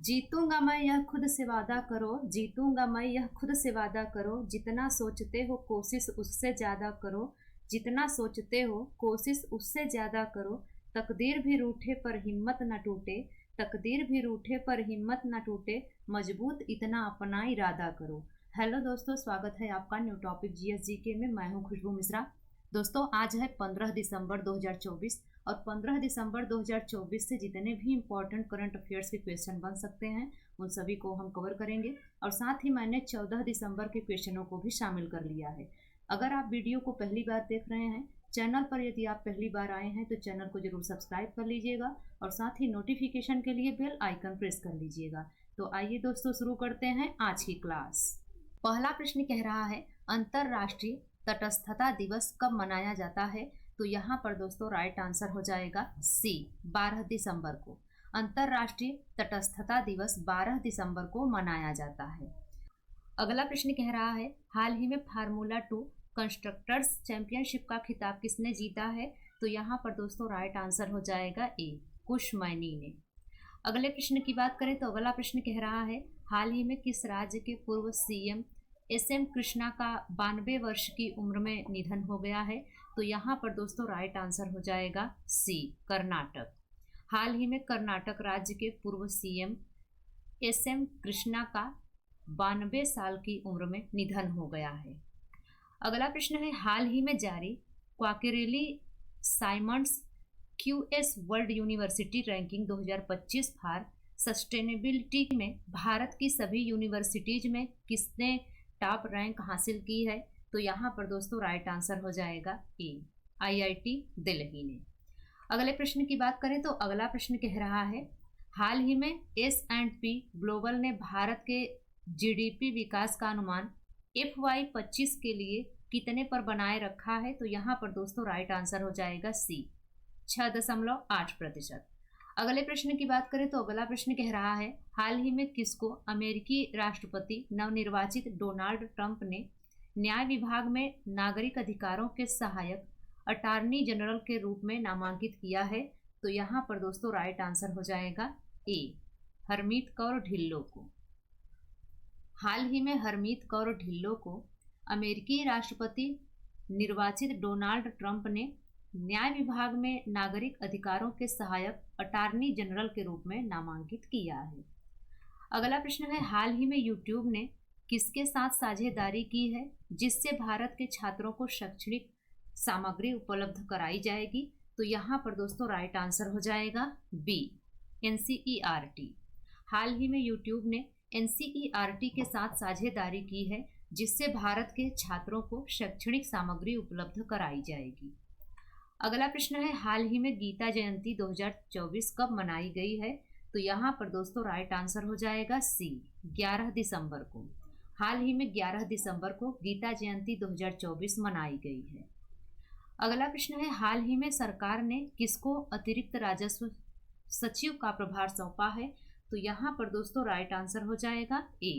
जीतूंगा मैं यह खुद से वादा करो, जीतूंगा मैं यह खुद से वादा करो, जितना सोचते हो कोशिश उससे ज्यादा करो, जितना सोचते हो कोशिश उससे ज्यादा करो, तकदीर भी रूठे पर हिम्मत न टूटे, तकदीर भी रूठे पर हिम्मत न टूटे, मजबूत इतना अपना इरादा करो। हेलो दोस्तों, स्वागत है आपका न्यू टॉपिक जीएसजीके में। मैं हूं खुशबू मिश्रा। दोस्तों, आज है 15 दिसंबर 2024 और 15 दिसंबर 2024 से जितने भी इम्पोर्टेंट करंट अफेयर्स के क्वेश्चन बन सकते हैं उन सभी को हम कवर करेंगे। और साथ ही मैंने 14 दिसंबर के क्वेश्चनों को भी शामिल कर लिया है। अगर आप वीडियो को पहली बार देख रहे हैं, चैनल पर यदि आप पहली बार आए हैं तो चैनल को जरूर सब्सक्राइब कर लीजिएगा और साथ ही नोटिफिकेशन के लिए बेल आइकन प्रेस कर लीजिएगा। तो आइए दोस्तों, शुरू करते हैं आज की क्लास। पहला प्रश्न कह रहा है, अंतरराष्ट्रीय तटस्थता दिवस कब मनाया जाता है? तो यहाँ पर दोस्तों राइट आंसर हो जाएगा सी, 12 दिसंबर को। अंतरराष्ट्रीय तटस्थता दिवस 12 दिसंबर को मनाया जाता है। अगला प्रश्न कह रहा है, हाल ही में फार्मूला 2 कंस्ट्रक्टर्स चैंपियनशिप का खिताब किसने जीता है? तो यहाँ पर दोस्तों राइट आंसर हो जाएगा ए, कुश मैनी ने। अगले प्रश्न की बात करें तो अगला प्रश्न कह रहा है, हाल ही में किस राज्य के पूर्व सीएम एसएम कृष्णा का 92 वर्ष की उम्र में निधन हो गया है? तो यहाँ पर दोस्तों राइट आंसर हो जाएगा सी, कर्नाटक। हाल ही में कर्नाटक राज्य के पूर्व सीएम एसएम कृष्णा का 92 साल की उम्र में निधन हो गया है। अगला प्रश्न है, हाल ही में जारी Quacquarelli Symonds QS World University Ranking 2025 for sustainability में भारत की सभी यूनिवर्सिटीज में किसने टॉप रैंक हासिल की है? तो यहाँ पर दोस्तों राइट आंसर हो जाएगा ए, आईआईटी दिल्ली ने। अगले प्रश्न की बात करें तो अगला प्रश्न कह रहा है, हाल ही में S&P ग्लोबल ने भारत के जीडीपी विकास का अनुमान FY25 के लिए कितने पर बनाए रखा है? तो यहाँ पर दोस्तों राइट आंसर हो जाएगा सी, 6.8%। अगले प्रश्न की बात करें तो अगला प्रश्न कह रहा है, हाल ही में किसको अमेरिकी राष्ट्रपति नवनिर्वाचित डोनाल्ड ट्रंप ने न्याय विभाग में नागरिक अधिकारों के सहायक अटॉर्नी जनरल के रूप में नामांकित किया है? तो यहाँ पर दोस्तों राइट आंसर हो जाएगा ए, हरमीत कौर ढिल्लो को। हाल ही में हरमीत कौर ढिल्लो को अमेरिकी राष्ट्रपति निर्वाचित डोनाल्ड ट्रंप ने न्याय विभाग में नागरिक अधिकारों के सहायक अटॉर्नी जनरल के रूप में नामांकित किया है। अगला प्रश्न है, हाल ही में यूट्यूब ने किसके साथ साझेदारी की है जिससे भारत के छात्रों को शैक्षणिक सामग्री उपलब्ध कराई जाएगी? तो यहाँ पर दोस्तों राइट आंसर हो जाएगा बी, एनसीईआरटी। हाल ही में यूट्यूब ने एनसीईआरटी के साथ साझेदारी की है जिससे भारत के छात्रों को शैक्षणिक सामग्री उपलब्ध कराई जाएगी। अगला प्रश्न है, हाल ही में गीता जयंती 2024 कब मनाई गई है? तो यहाँ पर दोस्तों राइट आंसर हो जाएगा सी, 11 दिसंबर को। हाल ही में 11 दिसंबर को गीता जयंती 2024 मनाई गई है। अगला प्रश्न है, हाल ही में सरकार ने किसको अतिरिक्त राजस्व सचिव का प्रभार सौंपा है? तो यहाँ पर दोस्तों राइट आंसर हो जाएगा ए,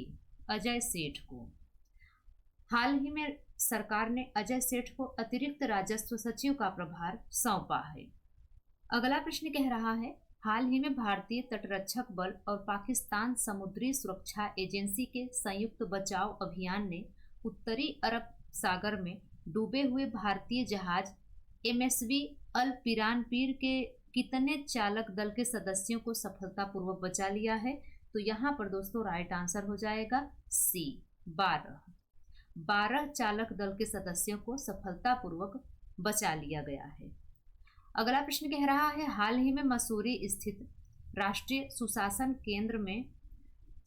अजय सेठ को। हाल ही में सरकार ने अजय सेठ को अतिरिक्त राजस्व सचिव का प्रभार सौंपा है। अगला प्रश्न कह रहा है, हाल ही में भारतीय तटरक्षक बल और पाकिस्तान समुद्री सुरक्षा एजेंसी के संयुक्त बचाव अभियान ने उत्तरी अरब सागर में डूबे हुए भारतीय जहाज MSV अल पिरानपीर के कितने चालक दल के सदस्यों को सफलतापूर्वक बचा लिया है? तो यहाँ पर दोस्तों राइट आंसर हो जाएगा सी, 12 चालक दल के सदस्यों को सफलतापूर्वक बचा लिया गया है। अगला प्रश्न कह रहा है, हाल ही में मसूरी स्थित राष्ट्रीय सुशासन केंद्र में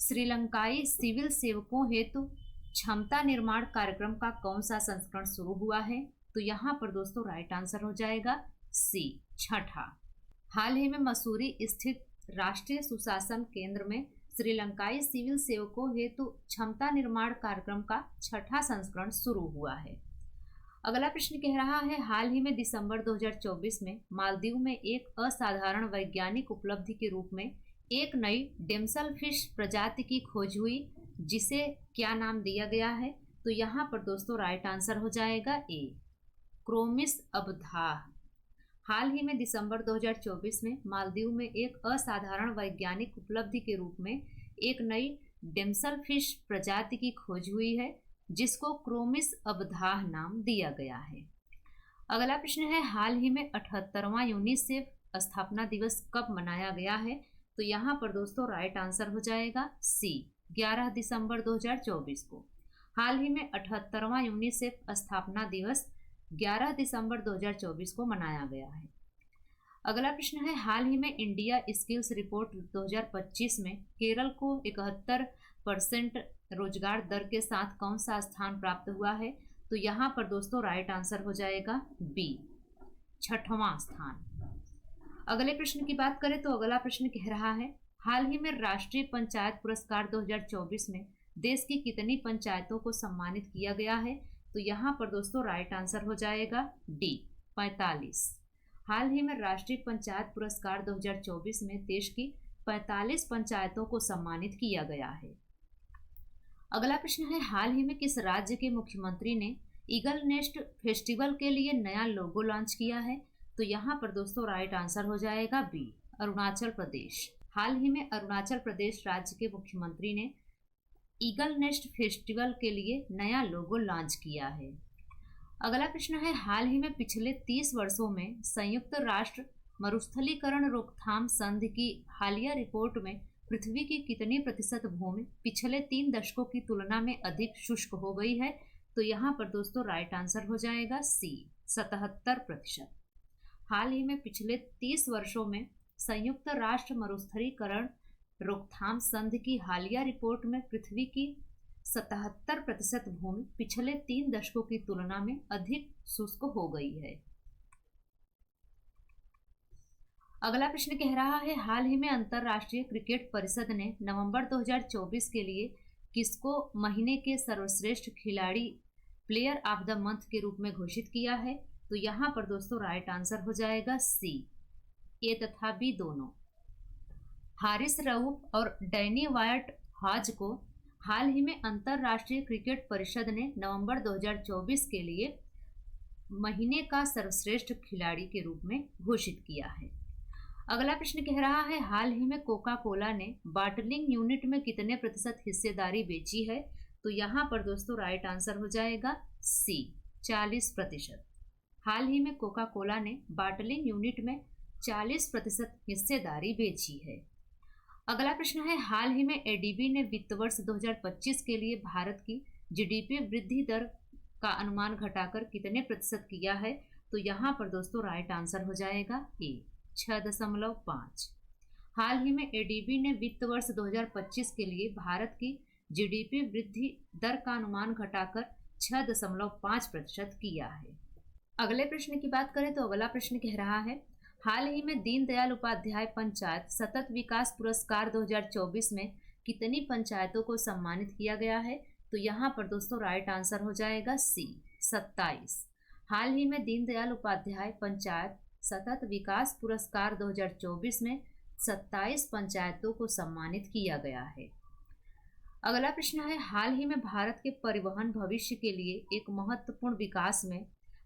श्रीलंकाई सिविल सेवकों हेतु क्षमता निर्माण कार्यक्रम का कौन सा संस्करण शुरू हुआ है? तो यहाँ पर दोस्तों राइट आंसर हो जाएगा सी, 6ठा। हाल ही में मसूरी स्थित राष्ट्रीय सुशासन केंद्र में श्रीलंकाई सिविल सेवकों हेतु क्षमता निर्माण कार्यक्रम का 6ठा संस्करण शुरू हुआ है। अगला प्रश्न कह रहा है, हाल ही में दिसंबर 2024 में मालदीव में एक असाधारण वैज्ञानिक उपलब्धि के रूप में एक नई डेमसल फिश प्रजाति की खोज हुई जिसे क्या नाम दिया गया है? तो यहाँ पर दोस्तों राइट आंसर हो जाएगा ए, क्रोमिस अबधाह। हाल ही में दिसंबर 2024 में मालदीव में एक असाधारण वैज्ञानिक उपलब्धि के रूप में एक नई डेमसल फिश प्रजाति की खोज हुई है, जिसको क्रोमिस अबधाह नाम दिया गया है। अगला प्रश्न है, हाल ही में 78वां यूनिसेफ स्थापना दिवस कब मनाया गया है? तो यहाँ पर दोस्तों राइट आंसर हो जाएगा सी, 11 दिसंबर 2024 को। हाल ही में 78वां यूनिसेफ स्थापना दिवस 11 दिसंबर 2024 को मनाया गया है। अगला प्रश्न है, हाल ही में इंडिया स्किल्स रिपोर्ट 2025 में केरल को 71% रोजगार दर के साथ कौन सा स्थान प्राप्त हुआ है? तो यहाँ पर दोस्तों राइट आंसर हो जाएगा बी, 6वां स्थान। अगले प्रश्न की बात करें तो अगला प्रश्न कह रहा है, हाल ही में राष्ट्रीय पंचायत पुरस्कार 2024 में देश की कितनी पंचायतों को सम्मानित किया गया है? तो यहाँ पर दोस्तों राइट आंसर हो जाएगा डी, 45। हाल ही में राष्ट्रीय पंचायत पुरस्कार 2024 में देश की 45 पंचायतों को सम्मानित किया गया है। अगला प्रश्न है, हाल ही में किस राज्य के मुख्यमंत्री ने ईगल नेस्ट फेस्टिवल के लिए नया लोगो लॉन्च किया है? तो यहाँ पर दोस्तों राइट आंसर हो जाएगा बी, अरुणाचल प्रदेश। हाल ही में अरुणाचल प्रदेश राज्य के मुख्यमंत्री ने ईगल नेस्ट फेस्टिवल के लिए नया लोगो लॉन्च किया है। अगला प्रश्न है, हाल ही में पिछले 30 वर्षों में संयुक्त राष्ट्र मरुस्थलीकरण रोकथाम संघ की हालिया रिपोर्ट में पृथ्वी की कितनी प्रतिशत भूमि पिछले 3 दशकों की तुलना में अधिक शुष्क हो गई है? तो यहाँ पर दोस्तों राइट आंसर हो जाएगा सी, 77%। हाल ही में पिछले 30 वर्षों में संयुक्त राष्ट्र मरुस्थलीकरण रोकथाम संघ की हालिया रिपोर्ट में पृथ्वी की 77% भूमि पिछले 3 दशकों की तुलना में अधिक शुष्क हो गई है। अगला प्रश्न कह रहा है, हाल ही में अंतर्राष्ट्रीय क्रिकेट परिषद ने नवंबर 2024 के लिए किसको महीने के सर्वश्रेष्ठ खिलाड़ी प्लेयर ऑफ द मंथ के रूप में घोषित किया है? तो यहाँ पर दोस्तों राइट आंसर हो जाएगा सी, ए तथा बी दोनों। हारिस रऊफ और डैनी वायट हाज को हाल ही में अंतर्राष्ट्रीय क्रिकेट परिषद ने नवंबर 2024 के लिए महीने का सर्वश्रेष्ठ खिलाड़ी के रूप में घोषित किया है। अगला प्रश्न कह रहा है, हाल ही में कोका कोला ने बॉटलिंग यूनिट में कितने प्रतिशत हिस्सेदारी बेची है? तो यहाँ पर दोस्तों राइट आंसर हो जाएगा सी, 40%। हाल ही में कोका कोला ने बॉटलिंग यूनिट में 40% हिस्सेदारी बेची है। अगला प्रश्न है, हाल ही में एडीबी ने वित्त वर्ष 2025 के लिए भारत की जीडीपी वृद्धि दर का अनुमान घटाकर कितने प्रतिशत किया है? तो यहाँ पर दोस्तों राइट आंसर हो जाएगा ए, 6.5। हाल ही में एडीबी ने वित्त वर्ष 2025 के लिए भारत की जीडीपी वृद्धि दर का अनुमान घटाकर 6.5% किया है। अगले प्रश्न की बात करें तो अगला प्रश्न कह रहा है, हाल ही में दीनदयाल उपाध्याय पंचायत सतत विकास पुरस्कार 2024 में कितनी पंचायतों को सम्मानित किया गया है? तो यहाँ पर दोस्तों राइट आंसर हो जाएगा सी, 27। हाल ही में दीनदयाल उपाध्याय पंचायत सतत विकास पुरस्कार 2024 में 27 पंचायतों को सम्मानित किया गया है। अगला प्रश्न है, हाल ही में भारत के परिवहन भविष्य के लिए एक महत्वपूर्ण विकास में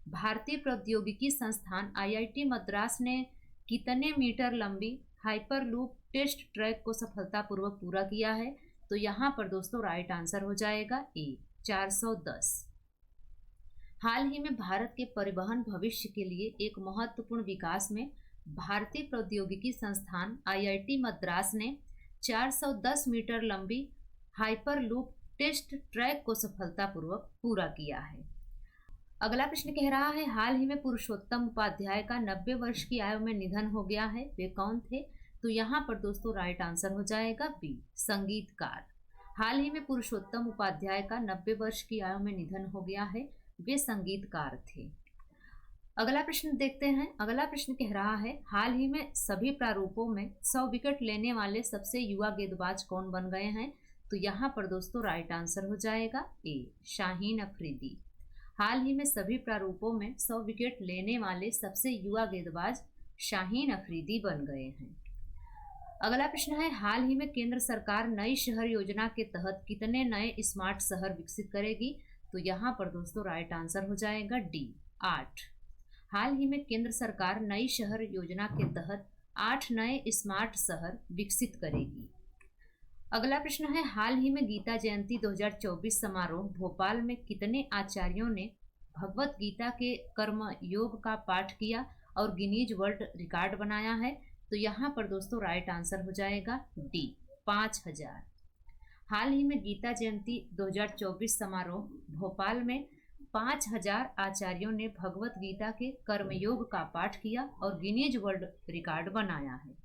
भारतीय प्रौद्योगिकी संस्थान आईआईटी मद्रास ने कितने मीटर लंबी हाइपरलूप टेस्ट ट्रैक को सफलतापूर्वक पूरा किया है? तो यहाँ पर दोस्तों राइट आंसर हो जाएगा ए, 410। हाल ही में भारत के परिवहन भविष्य के लिए एक महत्वपूर्ण विकास में भारतीय प्रौद्योगिकी संस्थान आईआईटी मद्रास ने 410 मीटर लंबी हाइपरलूप टेस्ट ट्रैक को सफलतापूर्वक पूरा किया है। अगला प्रश्न कह रहा है, हाल ही में पुरुषोत्तम उपाध्याय का 90 वर्ष की आयु में निधन हो गया है, वे कौन थे? तो यहाँ पर दोस्तों राइट आंसर हो जाएगा बी, संगीतकार। हाल ही में पुरुषोत्तम उपाध्याय का 90 वर्ष की आयु में निधन हो गया है, वे संगीतकार थे। अगला प्रश्न देखते हैं। अगला प्रश्न कह रहा है, हाल ही में सभी प्रारूपों में 100 विकेट लेने वाले सबसे युवा गेंदबाज कौन बन गए हैं? तो यहाँ पर दोस्तों राइट आंसर हो जाएगा ए, शाहीन अफरीदी। हाल ही में सभी प्रारूपों में 100 विकेट लेने वाले सबसे युवा गेंदबाज शाहीन अफरीदी बन गए हैं। अगला प्रश्न है, हाल ही में केंद्र सरकार नई शहर योजना के तहत कितने नए स्मार्ट शहर विकसित करेगी? तो यहाँ पर दोस्तों राइट आंसर हो जाएगा डी, 8। हाल ही में केंद्र सरकार नई शहर योजना के तहत 8 नए स्मार्ट शहर विकसित करेगी। अगला प्रश्न है, हाल ही में गीता जयंती 2024 समारोह भोपाल में कितने आचार्यों ने भगवत गीता के कर्म योग का पाठ किया और गिनीज वर्ल्ड रिकॉर्ड बनाया है? तो यहाँ पर दोस्तों राइट आंसर हो जाएगा डी, 5000। हाल ही में गीता जयंती 2024 समारोह भोपाल में 5000 आचार्यों ने भगवत गीता के कर्मयोग का पाठ किया और गिनीज वर्ल्ड रिकॉर्ड बनाया है।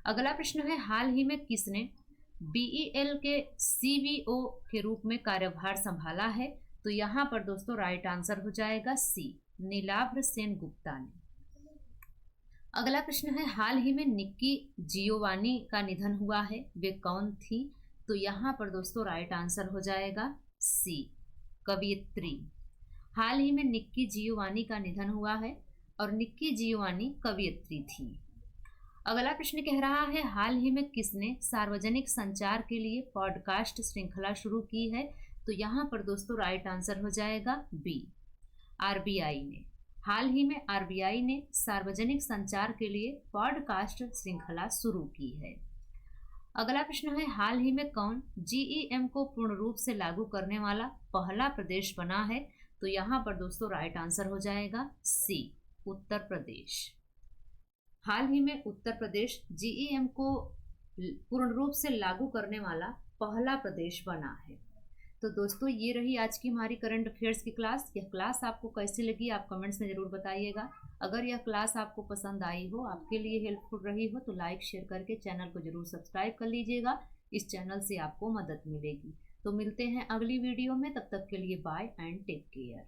अगला प्रश्न है, हाल ही में किसने BEL के CBO के रूप में कार्यभार संभाला है? तो यहाँ पर दोस्तों राइट आंसर हो जाएगा सी, नीलाभ सेन गुप्ता ने। अगला प्रश्न है, हाल ही में निक्की जियोवानी का निधन हुआ है, वे कौन थी? तो यहाँ पर दोस्तों राइट आंसर हो जाएगा सी, कवियत्री। हाल ही में निक्की जियोवानी का निधन हुआ है और निक्की जियोवानी कवियत्री थी। अगला प्रश्न कह रहा है, हाल ही में किसने सार्वजनिक संचार के लिए पॉडकास्ट श्रृंखला शुरू की है? तो यहाँ पर दोस्तों राइट आंसर हो जाएगा बी, RBI ने। हाल ही में RBI ने सार्वजनिक संचार के लिए पॉडकास्ट श्रृंखला शुरू की है। अगला प्रश्न है, हाल ही में कौन GEM को पूर्ण रूप से लागू करने वाला पहला प्रदेश बना है? तो यहाँ पर दोस्तों राइट आंसर हो जाएगा सी, उत्तर प्रदेश। हाल ही में उत्तर प्रदेश GEM को पूर्ण रूप से लागू करने वाला पहला प्रदेश बना है। तो दोस्तों ये रही आज की हमारी करंट अफेयर्स की क्लास। यह क्लास आपको कैसी लगी आप कमेंट्स में ज़रूर बताइएगा। अगर यह क्लास आपको पसंद आई हो, आपके लिए हेल्पफुल रही हो, तो लाइक शेयर करके चैनल को ज़रूर सब्सक्राइब कर लीजिएगा। इस चैनल से आपको मदद मिलेगी। तो मिलते हैं अगली वीडियो में, तब तक के लिए बाय एंड टेक केयर।